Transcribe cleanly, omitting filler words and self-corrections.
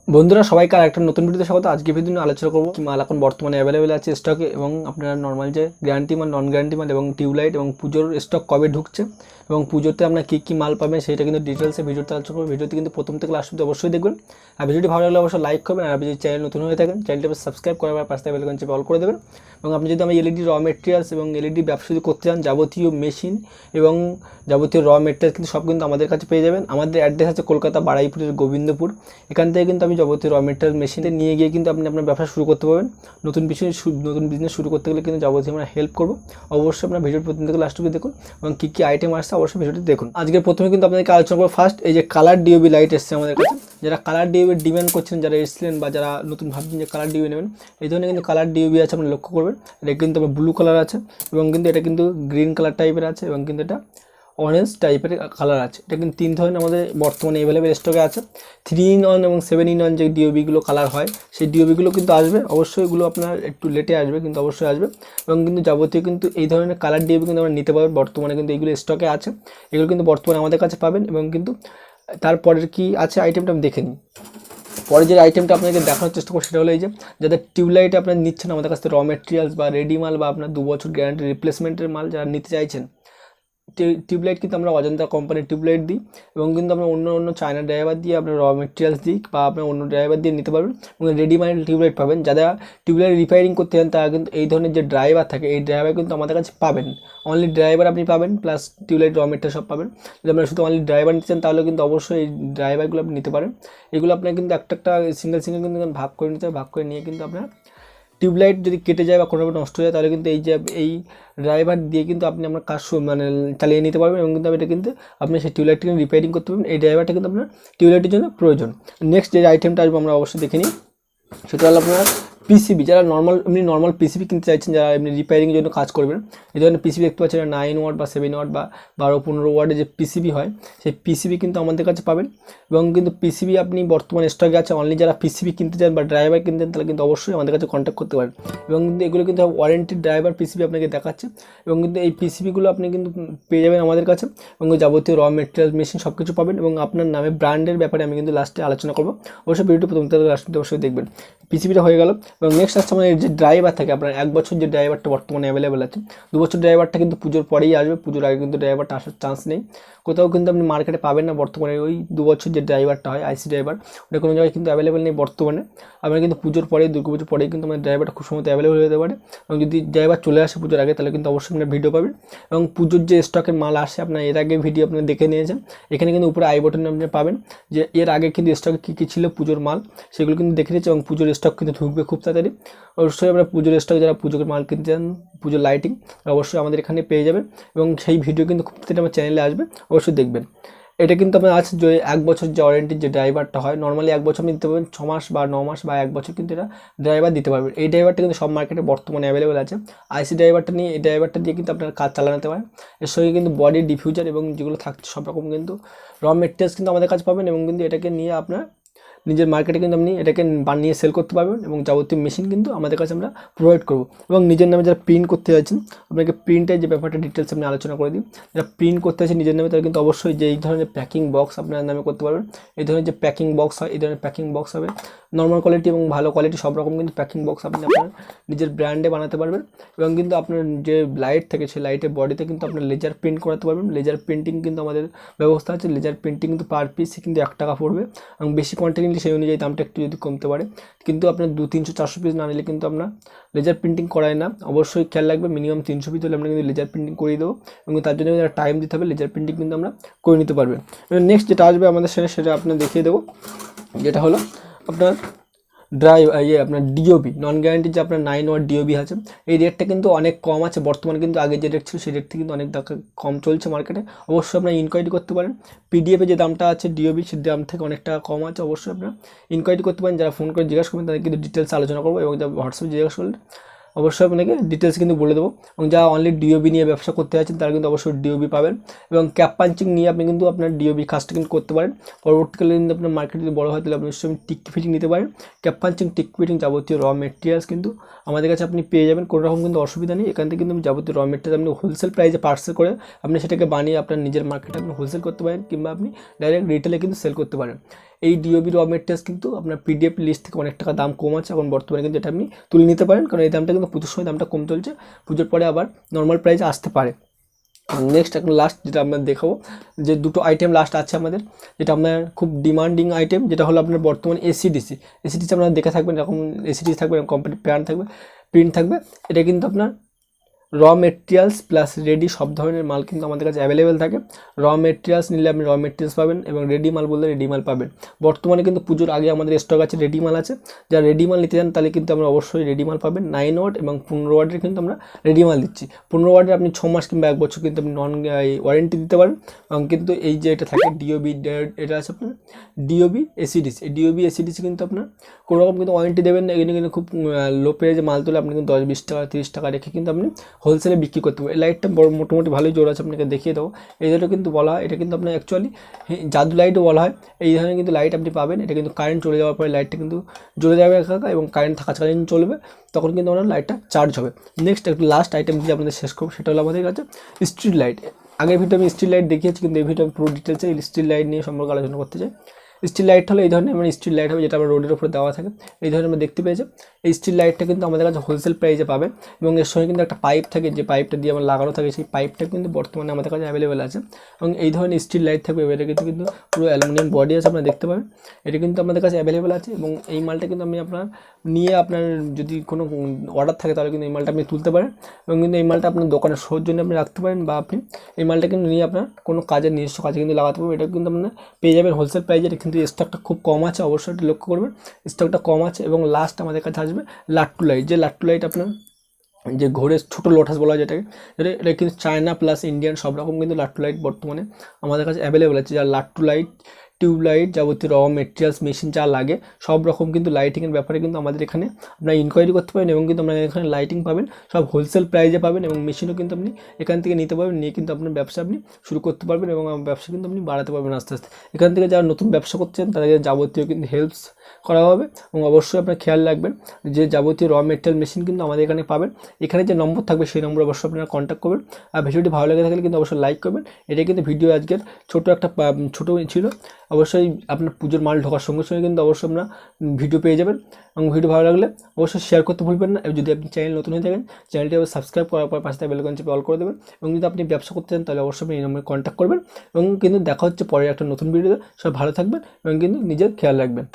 বন্ধুরা সবাইকে আরেকটা নতুন ভিডিওতে স্বাগত। আজকে ভিডিও নিয়ে আলোচনা করব কি মাল এখন বর্তমানে অ্যাভেলেবেল আছে স্টকে এবং আপনারা নর্মাল যে গ্যারান্টি মাল, নন গ্যারান্টি মাল এবং টিউবলাইট এবং পুজোর স্টক কবে ঢুকছে এবং পুজোতে আপনারা কী মাল পাবেন সেটা কিন্তু ডিটেলসে ভিডিওতে আলোচনা করবো। ভিডিওতে কিন্তু প্রথম থেকে লাস্ট অবধি অবশ্যই দেখবেন। আর ভিডিওটি ভালো লাগলে অবশ্যই লাইক করবেন। আর আপনি যদি চ্যানেল নতুন হয়ে থাকেন চ্যানেলটি সাবস্ক্রাইব করার পর পাশে বেল আইকন চেপে অল করে দেবেন। এবং আপনি যদি আমি এলইডি র মেটেরিয়ালস এবং এলইডি ব্যবসা যদি করতে চান, যাবতীয় মেশিন এবং যাবতীয় র মেটেরিয়ালস কিন্তু সব কিন্তু আমাদের কাছে পেয়ে যাবেন। আমাদের অ্যাড্রেস আছে কলকাতা বারুইপুরের গোবিন্দপুর। এখান থেকে কিন্তু আমি যাবতীয় র মেটেরিয়াল মেশিনে নিয়ে গিয়ে কিন্তু আপনি আপনার ব্যবসা শুরু করতে পারবেন। নতুন বিজনেস শুরু করতে গেলে কিন্তু যাবতীয় আমরা হেল্প করবো। অবশ্যই আপনার ভিডিওর প্রথম থেকে লাস্ট অবধি দেখুন এবং কী আইটেম আসছে অবশ্যই ভিডিওটি দেখুন। আজকে প্রথমে কিন্তু আপনাদেরকে আলোচনা করবো ফার্স্ট এই যে কালার ডিওবি লাইট এসছে আমাদের কাছে। যারা কালার ডিওবি ডিমান্ড করছেন, যারা এসছিলেন বা যারা নতুন ভাবছেন যে কালার ডিওবি নেবেন, এই ধরনের কিন্তু কালার ডিওবি আছে, আপনারা লক্ষ্য করবেন। এটা কিন্তু আমার ব্লু কালার আছে এবং কিন্তু এটা কিন্তু গ্রিন কালার টাইপের আছে এবং কিন্তু এটা অরেঞ্জ টাইপের কালার আছে। এটা কিন্তু তিন ধরনের আমাদের বর্তমানে অ্যাভেলেবেল স্টকে আছে। 3-in-1 এবং 7-in-1 যে ডিওবিগুলো কালার হয় সেই ডিওবিগুলো কিন্তু আসবে। অবশ্যই এগুলো আপনার একটু লেটে আসবে কিন্তু অবশ্যই আসবে। এবং কিন্তু যাবতীয় কিন্তু এই ধরনের কালার ডিওবি কিন্তু আমরা নিতে পারবেন। বর্তমানে কিন্তু এইগুলো স্টকে আছে, এগুলো কিন্তু বর্তমানে আমাদের কাছে পাবেন। এবং কিন্তু তারপরের কি আছে আইটেমটা আমি দেখে নিই। পরে যে আইটেমটা আপনাকে দেখানোর চেষ্টা করছি সেটা হলো এই যে যাদের টিউবলাইট আপনারা নিচ্ছেন আমাদের কাছ থেকে র মেটেরিয়ালস বা রেডি মাল বা আপনার 2 বছর গ্যারান্টি রিপ্লেসমেন্টের মাল যারা নিতে চাইছেন, টিউবলাইট কিন্তু আমরা অজন্তা কোম্পানির টিউবলাইট দিই এবং কিন্তু আমরা অন্য চায়না ড্রাইভার দিয়ে আপনার র মেটেরিয়ালস দিই বা আপনার অন্য ড্রাইভার দিয়ে নিতে পারবেন এবং রেডিমেড টিউবলাইট পাবেন। যারা টিউবলাইট রিপেয়ারিং করতে চান তারা কিন্তু এই ধরনের যে ড্রাইভার থাকে এই ড্রাইভার কিন্তু আমাদের কাছে পাবেন। অনলি ড্রাইভার আপনি পাবেন প্লাস টিউবলাইট র মেটেরিয়াল সব পাবেন। যদি আপনারা শুধু অনলি ড্রাইভার নিতে চান তাহলে কিন্তু অবশ্যই এই ড্রাইভারগুলো আপনি নিতে পারেন। এগুলো আপনার কিন্তু একটা সিঙ্গেল কিন্তু ভাগ করে নিতে হবে। ভাগ করে নিয়ে কিন্তু আপনার টিউবলাইট যদি কেটে যায় বা কোনোভাবে নষ্ট হয়ে যায় তাহলে কিন্তু এই ড্রাইভার দিয়ে কিন্তু আপনি আপনার কাজ মানে চালিয়ে নিতে পারবেন এবং কিন্তু এটা কিন্তু আপনি সেই টিউবলাইটটাকে রিপেয়ারিং করতে পারবেন। এই ড্রাইভারটা কিন্তু আপনার টিউবলাইটের জন্য প্রয়োজন। নেক্সট যে আইটেমটা আসবে আমরা অবশ্যই দেখে নিই, সেটা হলো আপনার পিসিবি। যারা নর্মাল পিসিবি কিনতে চাইছেন, যারা এমনি রিপেয়ারিংয়ের জন্য কাজ করবেন, এই ধরনের পিসিবি দেখতে পাচ্ছেন 9 ওয়াট বা 7 ওয়াট বা 12-15 ওয়াটের যে পিসিবি হয় সেই পিসিবি কিন্তু আমাদের কাছে পাবেন। এবং কিন্তু পিসিবি আপনি বর্তমানে স্টকে আছে। অনলি যারা পিসিবি কিনতে চান বা ড্রাইভার কিনতে চান তাহলে কিন্তু অবশ্যই আমাদের কাছে কন্ট্যাক্ট করতে পারেন। এবং কিন্তু এগুলো কিন্তু ওয়ারেন্টি ড্রাইভার পিসিবি আপনাকে দেখাচ্ছে এবং কিন্তু এই পিসিবিগুলো আপনি কিন্তু পেয়ে যাবেন আমাদের কাছে এবং যাবতীয় র মেটেরিয়াল মেশিন সব কিছু পাবেন। এবং আপনার নামে ব্র্যান্ডের ব্যাপারে আমি কিন্তু লাস্টে আলোচনা করবো। অবশ্যই ভিডিওটি প্রথম থেকে লাস্ট অবশ্যই দেখবেন। পিসিবিটা হয়ে গেল এবং নেক্সট আসছে আমাদের যে ড্রাইভার থাকে আপনার 1 বছর যে ড্রাইভারটা বর্তমানে অ্যাভেলেবেল আছে। 2 বছর ড্রাইভারটা কিন্তু পুজোর পরেই আসবে, পুজোর আগে কিন্তু ড্রাইভারটা আসার চান্স নেই। কোথাও কিন্তু আপনি মার্কেটে পাবেন না বর্তমানে ওই 2 বছর যে ড্রাইভারটা হয় আইসি ড্রাইভার, ওটা কোনো জায়গায় কিন্তু অ্যাভেলেবেল নেই বর্তমানে। আপনার কিন্তু পুজোর পরে, দুর্গাপুজোর পরেই কিন্তু আমাদের ড্রাইভারটা খুব সময় অ্যাভেলেবেল হয়ে যেতে পারে। এবং যদি ড্রাইভার চলে আসে পুজোর আগে তাহলে কিন্তু অবশ্যই আপনার ভিডিও পাবেন। এবং পুজোর যে স্টকের মাল আসে আপনার এর আগে ভিডিও আপনি দেখে নিয়েছেন। এখানে কিন্তু উপরে আই বটনে আপনি পাবেন যে এর আগে কিন্তু স্টকে কী ছিল পুজোর মাল সেগুলো কিন্তু দেখে নিয়েছে এবং পুজোর স্টক কিন্তু ঢুকবে খুব তাড়াতাড়ি। অবশ্যই আমরা পুজোর স্টক যারা পুজোর মাল কিনতে চান, পুজোর লাইটিং অবশ্যই আমাদের এখানে পেয়ে যাবেন এবং সেই ভিডিও কিন্তু খুব তাড়াতাড়ি আমার চ্যানেলে আসবে, অবশ্যই দেখবেন। এটা কিন্তু আপনার আছে যে 1 বছর যে ওয়ারেন্টির যে ড্রাইভারটা হয়, নর্মালি 1 বছর আপনি দিতে পারবেন, 6 মাস বা 9 মাস বা 1 বছর কিন্তু এটা ড্রাইভার দিতে পারবেন। এই ড্রাইভারটা কিন্তু সব মার্কেটে বর্তমানে অ্যাভেলেবেল আছে। আইসি ড্রাইভারটা নিয়ে এই ড্রাইভারটা দিয়ে কিন্তু আপনার কাজ চালাতে পারেন। এর সঙ্গে কিন্তু বডি ডিফিউজার এবং যেগুলো থাকছে সব রকম কিন্তু র মেটেরিয়ালস কিন্তু আমাদের কাছে পাবেন এবং কিন্তু এটাকে নিয়ে আপনার নিজের মার্কেটে কিন্তু আপনি এটাকে বানিয়ে সেল করতে পারবেন এবং যাবতীয় মেশিন কিন্তু আমাদের কাছে আমরা প্রোভাইড করবো। এবং নিজের নামে যারা প্রিন্ট করতে যাচ্ছেন আপনাকে প্রিন্টের যে ব্যাপারটা ডিটেলস আপনি আলোচনা করে দিই। যারা প্রিন্ট করতে যাচ্ছেন নিজের নামে তারা কিন্তু অবশ্যই যে এই ধরনের প্যাকিং বক্স আপনার নামে করতে পারবেন। এই ধরনের যে প্যাকিং বক্স হয় এই ধরনের প্যাকিং বক্স হবে নর্মাল কোয়ালিটি এবং ভালো কোয়ালিটি সব রকম কিন্তু প্যাকিং বক্স আপনি আপনার নিজের ব্র্যান্ডে বানাতে পারবেন। এবং কিন্তু আপনার যে লাইট থাকে সেই লাইটের বডিতে কিন্তু আপনার লেজার প্রিন্ট করাতে পারবেন। লেজার প্রিন্টিং কিন্তু আমাদের ব্যবস্থা আছে। লেজার প্রিন্টিং কিন্তু পার পিস কিন্তু 1 টাকা পড়বে এবং বেশি কোয়ান্টিটি নিলে সেই অনুযায়ী দামটা একটু যদি কমতে পারে। কিন্তু আপনার 200-300-400 পিস না নিলে কিন্তু আপনার লেজার প্রিন্টিং করায় না। অবশ্যই খেয়াল রাখবে মিনিমাম 300 পিস হলে আমরা কিন্তু লেজার প্রিন্টিং করিয়ে দেবো এবং তার জন্য টাইম দিতে হবে। লেজার প্রিন্টিং কিন্তু আমরা করে নিতে পারবেন। এবং নেক্সট যেটা আসবে আমাদের সাথে সেটা আপনার দেখিয়ে দেবো, যেটা হলো আপনার আপনার ডিওবি নন গ্যারান্টি যে আপনার 9 ওয়াট ডিওবি আছে। এই রেটটা কিন্তু অনেক কম আছে বর্তমানে, কিন্তু আগে যে রেট ছিল সেই রেট থেকে কিন্তু অনেক টাকা কম চলছে মার্কেটে। অবশ্যই আপনার ইনকোয়ারি করতে পারেন। পিডিএফে যে দামটা আছে ডিওবি সেই দাম থেকে অনেক টাকা কম আছে। অবশ্যই আপনার ইনকোয়ারি করতে পারেন। যারা ফোন করে জিজ্ঞাসা করবেন তাদের কিন্তু ডিটেলস আলোচনা করবো এবং যারা হোয়াটসঅ্যাপে জিজ্ঞাসা করলে অবশ্যই আপনাকে ডিটেলস কিন্তু বলে দেবো। এবং যারা অনলি ডিওবি নিয়ে ব্যবসা করতে যাচ্ছেন তারা কিন্তু অবশ্যই ডিওবি পাবেন। এবং ক্যাপ পাঞ্চিং নিয়ে আপনি কিন্তু আপনার ডিওবি কাজটা কিন্তু করতে পারেন। পরবর্তীকালে কিন্তু আপনার মার্কেট যদি বড়ো হয় তাহলে আপনি নিশ্চয়ই টিক্কি ফিটিং নিতে পারেন। ক্যাপ পাঞ্চিং, টিক ফিটিং যাবতীয় র মেটেরিয়ালস কিন্তু আমাদের কাছে আপনি পেয়ে যাবেন। কোনো রকম কিন্তু অসুবিধা নেই। এখান থেকে কিন্তু যাবতীয় র মেটেরিয়াল আপনি হোলসেল প্রাইসে পার্সেল করে আপনি সেটাকে বানিয়ে আপনার নিজের মার্কেটে আপনি হোলসেল করতে পারেন কিংবা আপনি ডাইরেক্ট রিটেলে কিন্তু সেল করতে পারেন। এই ডিওবি র মেটেরিয়ালস কিন্তু আপনার পিডিএফ লিস্ট থেকে অনেক টাকা দাম কম আছে, এখন বর্তমানে কিন্তু এটা আপনি তুলে নিতে পারেন, কারণ এই দামটা কিন্তু পুজোর সময় দামটা কম চলছে, পুজোর পরে আবার নর্মাল প্রাইস আসতে পারে। নেক্সট এখন লাস্ট যেটা আমরা দেখাবো, যে দুটো আইটেম লাস্ট আছে আমাদের, যেটা আপনার খুব ডিমান্ডিং আইটেম, যেটা হলো আপনার বর্তমানে এসিডিসি। আপনারা দেখে থাকবেন, এরকম এসিডিসি থাকবে, এরকম কোম্পানি প্রিন্ট থাকবে। এটা কিন্তু আপনার র মেটেরিয়ালস প্লাস রেডি সব ধরনের মাল কিন্তু আমাদের কাছে অ্যাভেলেবেল থাকে। র মেটেরিয়ালস নিলে আপনি র মেটেরিয়ালস পাবেন, এবং রেডি মাল বললে রেডি মাল পাবেন। বর্তমানে কিন্তু পুজোর আগে আমাদের স্টক আছে রেডি মাল আছে, যারা রেডি মাল নিতে চান তাহলে কিন্তু আমরা অবশ্যই রেডি মাল পাবেন। 9 ওয়াট এবং 15 ওয়াটের কিন্তু আমরা রেডি মাল দিচ্ছি। 15 ওয়াটের আপনি 6 মাস কিংবা 1 বছর কিন্তু আপনি নন ওয়ারেন্টি দিতে পারেন। এবং কিন্তু এই যে এটা থাকে ডিওবি, এটা আছে আপনার ডিওবি এসিডিসি। এই ডিওবি এসিডিসি কিন্তু আপনার কোনো রকম কিন্তু ওয়ারেন্টি দেবেন না, এখানে কিন্তু খুব লো প্রাইসে মাল তুলে আপনি কিন্তু 10-20 টাকা 30 টাকা রেখে কিন্তু আপনি হোলসেলে বিক্রি করতে পারবো। এই লাইটটা মোটামুটি ভালোই জোর আছে, আপনাকে দেখিয়ে দেবো। এই যেটা কিন্তু বলা হয়, এটা কিন্তু আপনার অ্যাকচুয়ালি জাদু লাইটও বলা হয়। এই ধরনের কিন্তু লাইট আপনি পাবেন, এটা কিন্তু কারেন্ট চলে যাওয়ার পরে লাইটটা কিন্তু জ্বলে যাবে একা, এবং কারেন্ট থাকাকালীন চলবে, তখন কিন্তু আপনার লাইটটা চার্জ হবে। নেক্সট একটু লাস্ট আইটেম দিয়ে আপনাদের শেষ করবো, সেটা হলো আমাদের কাছে স্ট্রিট লাইট। আগের ভিডিও আমি স্ট্রিট লাইট দেখিয়েছি, কিন্তু এই ভিডিও আমি পুরো ডিটেলসে এই স্ট্রিট লাইট নিয়ে সম্পর্কে আলোচনা করতে চাই। স্ট্রিট লাইট হলো এই ধরনের মানে স্ট্রিট লাইট হবে, যেটা আমরা রোডের উপরে দেওয়া থাকে, এই ধরনের আমরা দেখতে পেয়েছি। এই স্ট্রিট লাইটটা কিন্তু আমাদের কাছে হোলসেল প্রাইসে পাবেন, এবং এর সঙ্গে কিন্তু একটা পাইপ থাকে, যে পাইপটা দিয়ে আমার লাগানো থাকে, সেই পাইপটা কিন্তু বর্তমানে আমাদের কাছে অ্যাভেলেবেল আছে। এবং এই ধরনের স্ট্রিট লাইট থাকবে, এটা কিন্তু পুরো অ্যালুমিনিয়াম বডি আছে, আপনারা দেখতে পাবেন। এটা কিন্তু আমাদের কাছে অ্যাভেলেবেল আছে, এবং এই মালটা কিন্তু আমি আপনার নিয়ে আপনার যদি কোনো অর্ডার থাকে তাহলে কিন্তু এই মালটা আপনি তুলতে পারেন, এবং কিন্তু এই মালটা আপনার দোকানের শোর জন্য আপনি রাখতে পারেন, বা আপনি এই মালটা কিন্তু নিয়ে আপনার কোনো কাজে নিজস্ব কাজে কিন্তু লাগাতে পারবেন। এটা কিন্তু আপনার পেয়ে যাবেন হোলসেল প্রাইসে। এটা কিন্তু স্টকটা খুব কম আছে, অবশ্যই এটা লক্ষ্য করবেন, স্টকটা কম আছে। এবং লাস্ট আমাদের কাছে আসবে লাট্টু লাইট। যে লাট্টু লাইট আপনার যে ঘোরে ছোটো লোটাস বলা হয় যেটাকে, এটা কিন্তু চায়না প্লাস ইন্ডিয়ান সব রকম কিন্তু লাট্টু লাইট বর্তমানে আমাদের কাছে অ্যাভেলেবেল আছে। যার লাট্টু লাইট, টিউবলাইট, যাবতীয় র মেটেরিয়ালস, মেশিন যা লাগে সব রকম কিন্তু লাইটিংয়ের ব্যাপারে কিন্তু আমাদের এখানে আপনারা ইনকোয়ারি করতে পারেন, এবং কিন্তু আপনারা এখানে লাইটিং পাবেন সব হোলসেল প্রাইসে পাবেন, এবং মেশিনও কিন্তু আপনি এখান থেকে নিতে পারবেন, নিয়ে কিন্তু আপনার ব্যবসা আপনি শুরু করতে পারবেন, এবং ব্যবসা কিন্তু আপনি বাড়াতে পারবেন আস্তে আস্তে। এখান থেকে যারা নতুন ব্যবসা করছেন তাদেরকে যাবতীয় কিন্তু হেল্পস করা হবে, এবং অবশ্যই আপনার খেয়াল রাখবেন যে যাবতীয় র মেটেরিয়াল মেশিন কিন্তু আমাদের এখানে পাবেন। এখানে যে নম্বর থাকবে সেই নম্বরে অবশ্যই আপনারা কন্ট্যাক্ট করবেন। আর ভিডিওটি ভালো লেগে থাকলে কিন্তু অবশ্যই লাইক করবেন। এটাই কিন্তু ভিডিও আজকের ছোটো ছিল। অবশ্যই আপনার পুজোর মাল ঢোকার সঙ্গে সঙ্গে কিন্তু অবশ্যই আপনারা ভিডিও পেয়ে যাবেন, এবং ভিডিও ভালো লাগলে অবশ্যই শেয়ার করতে ভুলবেন না। যদি আপনি চ্যানেল নতুন হয়ে থাকেন, চ্যানেলটি আবার সাবস্ক্রাইব করার পর পাশে বেল আইকন চেপে অল করে দেবেন, এবং যদি আপনি ব্যবসা করতে চান তাহলে অবশ্যই আপনি এই নম্বরে কন্ট্যাক্ট করবেন। এবং কিন্তু দেখা হচ্ছে পরে একটা নতুন ভিডিওতে। সব ভালো থাকবেন এবং কিন্তু নিজের খেয়াল রাখবেন।